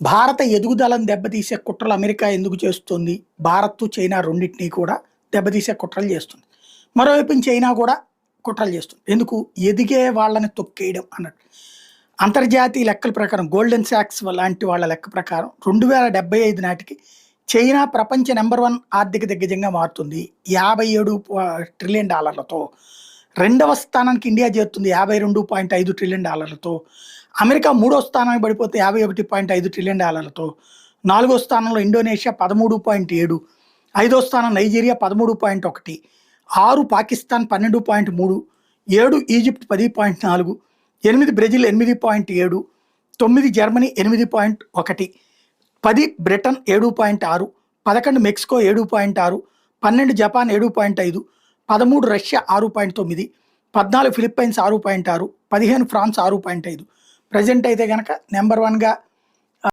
భారత ఎదుగుదలను దెబ్బతీసే కుట్రలు అమెరికా ఎందుకు చేస్తుంది? భారత్, చైనా రెండిటిని కూడా దెబ్బతీసే కుట్రలు చేస్తుంది. మరోవైపున చైనా కూడా కుట్రలు చేస్తుంది. ఎందుకు? ఎదిగే వాళ్ళని తొక్కేయడం అన్నట్టు. అంతర్జాతీయ లెక్కల ప్రకారం గోల్డెన్ సాక్స్ లాంటి వాళ్ళ లెక్క ప్రకారం 2075 నాటికి చైనా ప్రపంచ నెంబర్ 1 ఆర్థిక దిగ్గజంగా మారుతుంది. $57 ట్రిలియన్. రెండవ స్థానానికి ఇండియా చేరుతుంది $52.5 ట్రిలియన్. అమెరికా మూడో స్థానానికి పడిపోతే $51.5 ట్రిలియన్. నాలుగో స్థానంలో ఇండోనేషియా 13.7, ఐదో స్థానం Nigeria 13.1, 6 Pakistan 12.3, 7 Egypt 10.4, 8 Brazil 8.7, 9 Germany 8.1, 10 Britain 7.6, 11 Mexico 7.6, 12 Japan 7.5, 13 Russia 6.9, 14 Philippines 6.6, 15 France 6.5. Present అయితే కనుక నెంబర్ 1గా